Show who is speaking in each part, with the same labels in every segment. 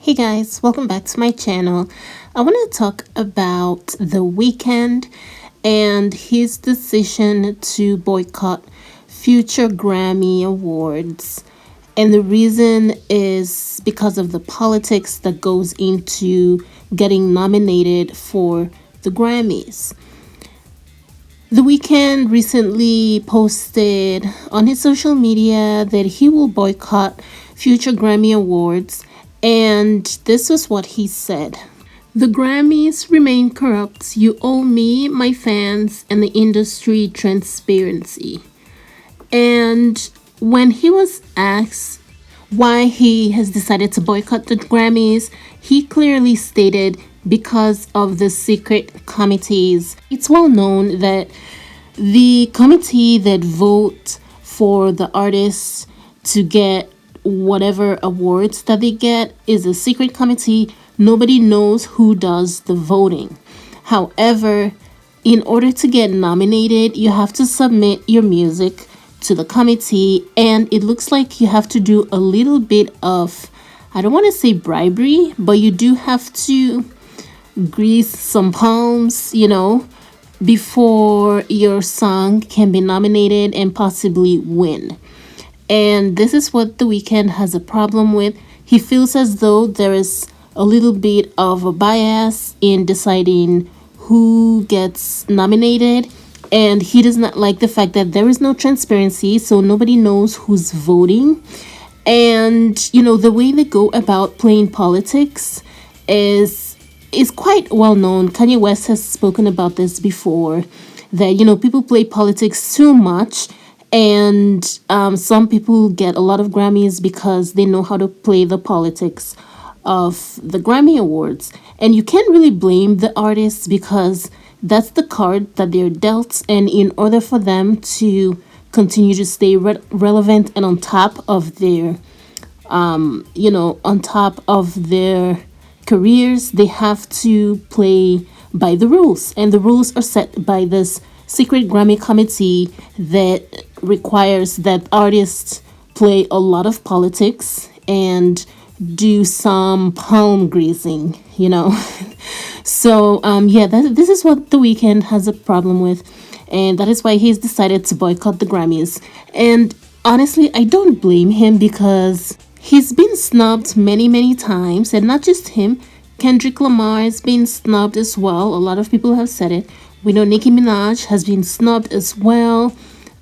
Speaker 1: Hey guys, welcome back to my channel. I want to talk about The Weeknd and his decision to boycott future Grammy Awards. And the reason is because of the politics that goes into getting nominated for the Grammys. The Weeknd recently posted on his social media that he will boycott future Grammy Awards, and this was what he said. The Grammys remain corrupt. You owe me, my fans, and the industry transparency. And when he was asked why he has decided to boycott the Grammys, he clearly stated because of the secret committees. It's well known that the committee that vote for the artists to get whatever awards that they get is a secret committee. Nobody knows who does the voting. However, in order to get nominated, you have to submit your music to the committee, and it looks like you have to do a little bit of, I don't want to say bribery, but you do have to grease some palms, before your song can be nominated and possibly win. And this is what The Weeknd has a problem with. He feels as though there is a little bit of a bias in deciding who gets nominated, and he does not like the fact that there is no transparency, so nobody knows who's voting. And the way they go about playing politics is quite well known. Kanye West has spoken about this before, that people play politics too much, and some people get a lot of Grammys because they know how to play the politics of the Grammy Awards. And you can't really blame the artists because that's the card that they're dealt, and in order for them to continue to stay relevant and on top of their careers, they have to play by the rules, and the rules are set by this secret Grammy committee that requires that artists play a lot of politics and do some palm greasing. So this is what The Weeknd has a problem with, and that is why he's decided to boycott the Grammys. And honestly, I don't blame him because he's been snubbed many times, and not just him. Kendrick Lamar has been snubbed as well. A lot of people have said it. We know Nicki Minaj has been snubbed as well.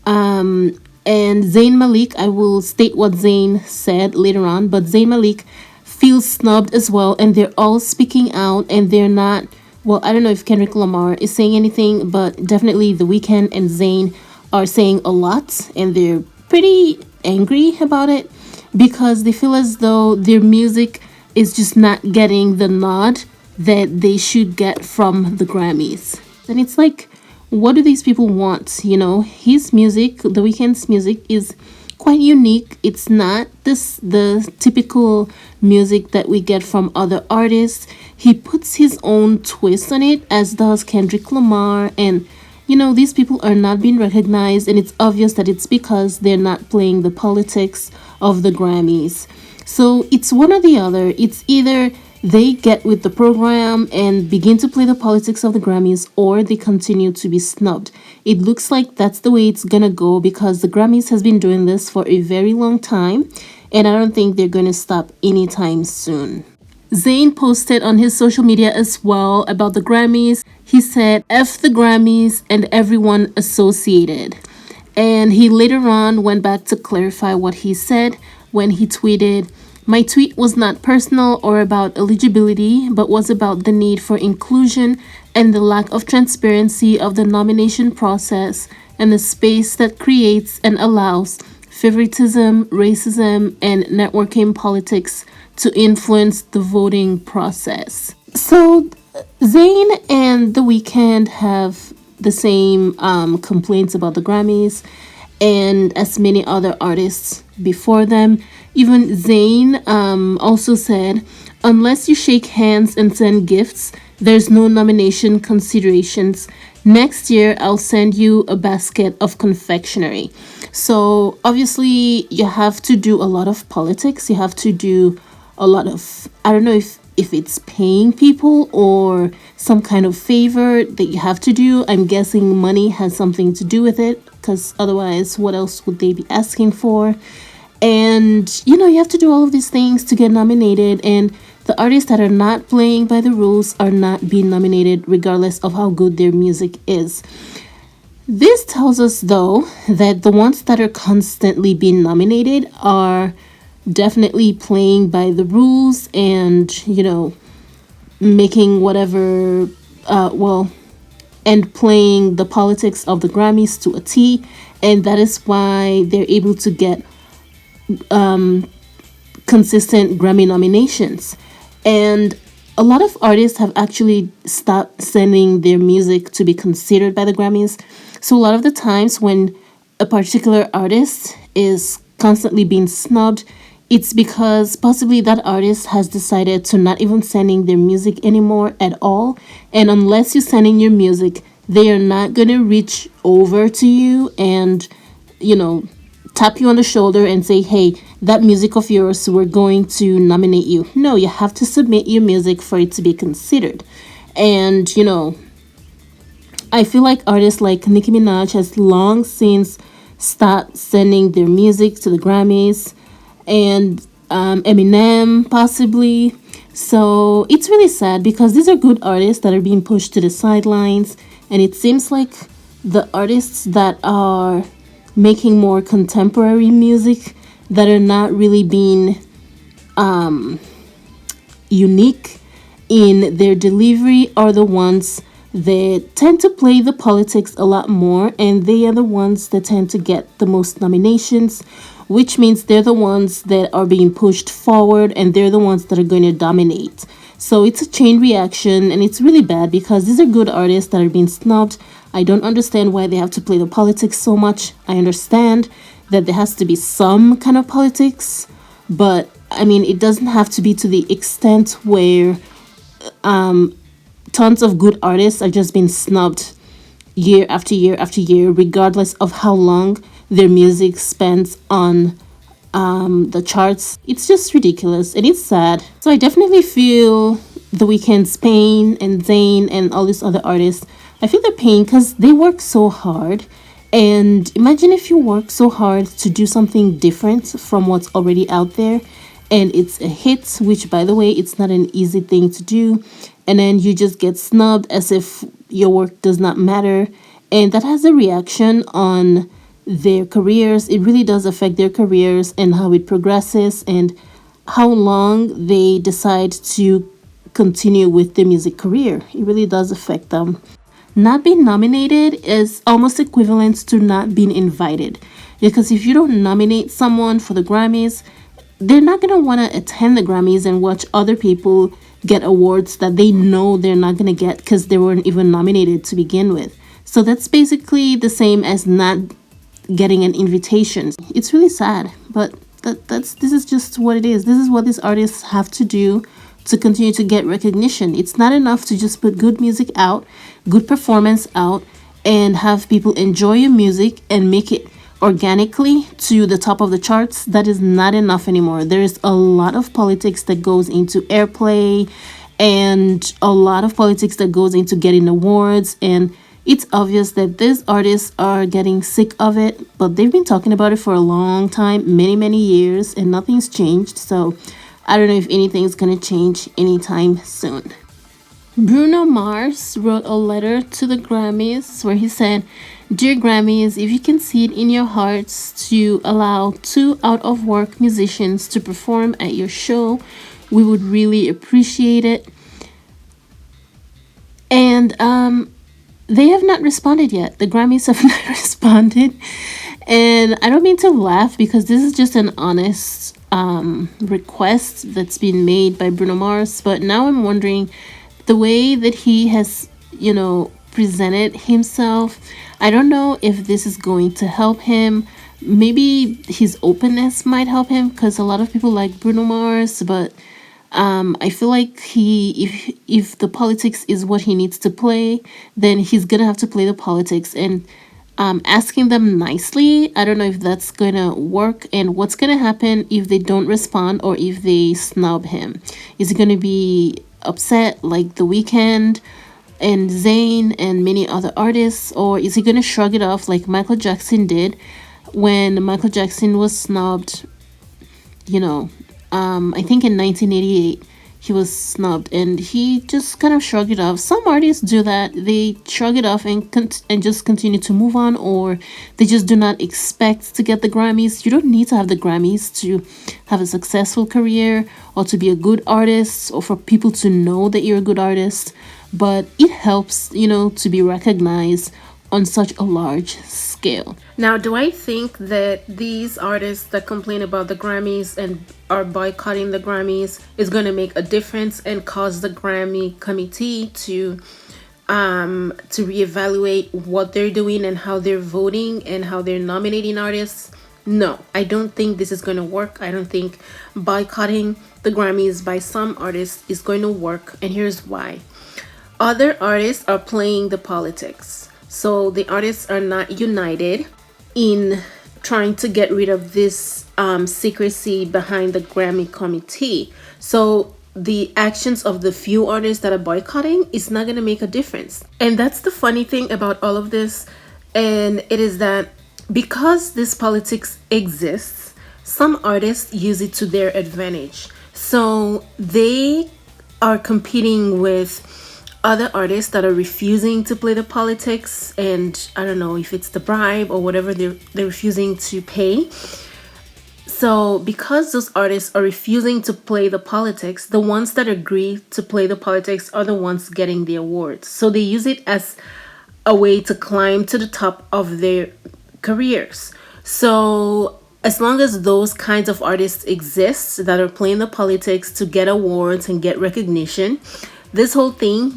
Speaker 1: And Zayn Malik, I will state what Zayn said later on, but Zayn Malik feels snubbed as well, and they're all speaking out, and they're not, well, I don't know if Kendrick Lamar is saying anything, but definitely The Weeknd and Zayn are saying a lot, and they're pretty angry about it because they feel as though their music is just not getting the nod that they should get from the Grammys. And it's like, what do these people want? His music, The Weeknd's music, is quite unique. It's not the typical music that we get from other artists. He puts his own twist on it, as does Kendrick Lamar, and these people are not being recognized, and it's obvious that it's because they're not playing the politics of the Grammys. So it's one or the other. It's either they get with the program and begin to play the politics of the Grammys, or they continue to be snubbed. It looks like that's the way it's gonna go because the Grammys has been doing this for a very long time, and I don't think they're gonna stop anytime soon. Zayn posted on his social media as well about the Grammys. He said, "F the Grammys and everyone associated." And he later on went back to clarify what he said when he tweeted, "My tweet was not personal or about eligibility, but was about the need for inclusion and the lack of transparency of the nomination process and the space that creates and allows favoritism, racism, and networking politics to influence the voting process." So Zayn and The Weeknd have the same complaints about the Grammys, and as many other artists before them. Even Zayn also said, "Unless you shake hands and send gifts, there's no nomination considerations. Next year, I'll send you a basket of confectionery." So obviously, you have to do a lot of politics. You have to do a lot of, I don't know if it's paying people or some kind of favor that you have to do. I'm guessing money has something to do with it, because otherwise what else would they be asking for? And you have to do all of these things to get nominated, and the artists that are not playing by the rules are not being nominated regardless of how good their music is. This tells us, though, that the ones that are constantly being nominated are definitely playing by the rules and, making whatever, and playing the politics of the Grammys to a T. And that is why they're able to get consistent Grammy nominations. And a lot of artists have actually stopped sending their music to be considered by the Grammys. So a lot of the times when a particular artist is constantly being snubbed, it's because possibly that artist has decided to not even sending their music anymore at all. And unless you're sending your music, they are not going to reach over to you and, tap you on the shoulder and say, hey, that music of yours, we're going to nominate you. No, you have to submit your music for it to be considered. And, I feel like artists like Nicki Minaj has long since stopped sending their music to the Grammys, and Eminem possibly. So it's really sad because these are good artists that are being pushed to the sidelines, and it seems like the artists that are making more contemporary music that are not really being unique in their delivery are the ones that tend to play the politics a lot more, and they are the ones that tend to get the most nominations, which means they're the ones that are being pushed forward and they're the ones that are going to dominate. So it's a chain reaction, and it's really bad because these are good artists that are being snubbed. I don't understand why they have to play the politics so much. I understand that there has to be some kind of politics, but I mean, it doesn't have to be to the extent where tons of good artists are just being snubbed year after year after year, regardless of how long their music spends on the charts. It's just ridiculous and it's sad. So I definitely feel The Weeknd's pain, and Zayn and all these other artists. I feel their pain because they work so hard. And imagine if you work so hard to do something different from what's already out there, and it's a hit, which, by the way, it's not an easy thing to do, and then you just get snubbed as if your work does not matter, and that has a reaction on their careers. It really does affect their careers and how it progresses and how long they decide to continue with their music career. It really does affect them. Not being nominated is almost equivalent to not being invited, because if you don't nominate someone for the Grammys, they're not going to want to attend the Grammys and watch other people get awards that they know they're not going to get because they weren't even nominated to begin with. So that's basically the same as not getting an invitation. It's really sad, but this is just what it is. This is what these artists have to do to continue to get recognition. It's not enough to just put good music out, good performance out, and have people enjoy your music and make it organically to the top of the charts. That is not enough anymore. There is a lot of politics that goes into airplay and a lot of politics that goes into getting awards, and it's obvious that these artists are getting sick of it, but they've been talking about it for a long time, many years, and nothing's changed. So I don't know if anything's gonna change anytime soon. Bruno Mars wrote a letter to the Grammys where he said, "Dear Grammys, if you can see it in your hearts to allow 2 out-of-work musicians to perform at your show, we would really appreciate it." And they have not responded yet. The Grammys have not responded. And I don't mean to laugh because this is just an honest request that's been made by Bruno Mars. But now I'm wondering, the way that he has, presented himself, I don't know if this is going to help him. Maybe his openness might help him because a lot of people like Bruno Mars, but I feel like if the politics is what he needs to play, then he's gonna have to play the politics. And asking them nicely. I don't know if that's gonna work, and what's gonna happen if they don't respond or if they snub him. Is he gonna be upset like The Weeknd and Zayn and many other artists, or is he gonna shrug it off like Michael Jackson did when Michael Jackson was snubbed? You know, I think in 1988 he was snubbed and he just kind of shrugged it off. Some artists do that. They shrug it off and just continue to move on, or they just do not expect to get the Grammys. You don't need to have the Grammys to have a successful career or to be a good artist or for people to know that you're a good artist, but it helps, to be recognized on such a large scale. Now, do I think that these artists that complain about the Grammys and are boycotting the Grammys is going to make a difference and cause the Grammy committee to reevaluate what they're doing and how they're voting and how they're nominating artists? No, I don't think this is going to work. I don't think boycotting the Grammys by some artists is going to work, and here's why. Other artists are playing the politics. So the artists are not united in trying to get rid of this secrecy behind the Grammy committee. So the actions of the few artists that are boycotting is not going to make a difference. And that's the funny thing about all of this. And it is that because this politics exists, some artists use it to their advantage. So they are competing with other artists that are refusing to play the politics, and I don't know if it's the bribe or whatever they're refusing to pay. So because those artists are refusing to play the politics, the ones that agree to play the politics are the ones getting the awards. So they use it as a way to climb to the top of their careers. So as long as those kinds of artists exist that are playing the politics to get awards and get recognition, this whole thing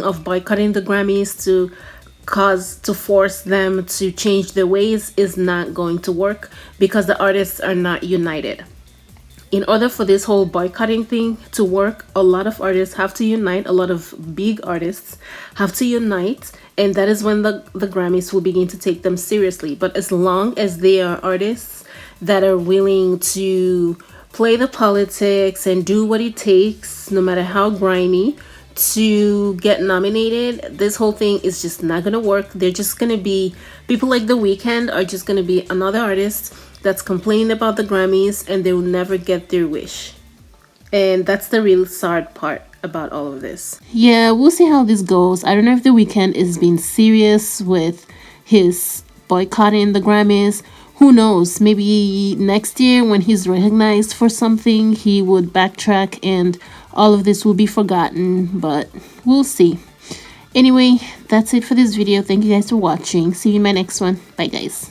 Speaker 1: of boycotting the Grammys to force them to change their ways is not going to work because the artists are not united. In order for this whole boycotting thing to work, a lot of artists have to unite, a lot of big artists have to unite, and that is when the Grammys will begin to take them seriously. But as long as they are artists that are willing to play the politics and do what it takes, no matter how grimy, to get nominated, this whole thing is just not gonna work. They're just gonna be, people like The Weeknd are just gonna be another artist that's complaining about the Grammys, and they will never get their wish. And that's the real sad part about all of this. Yeah, we'll see how this goes. I don't know if The Weeknd is being serious with his boycotting the Grammys. Who knows? Maybe next year when he's recognized for something, he would backtrack and all of this will be forgotten, but we'll see. Anyway, that's it for this video. Thank you guys for watching. See you in my next one. Bye, guys.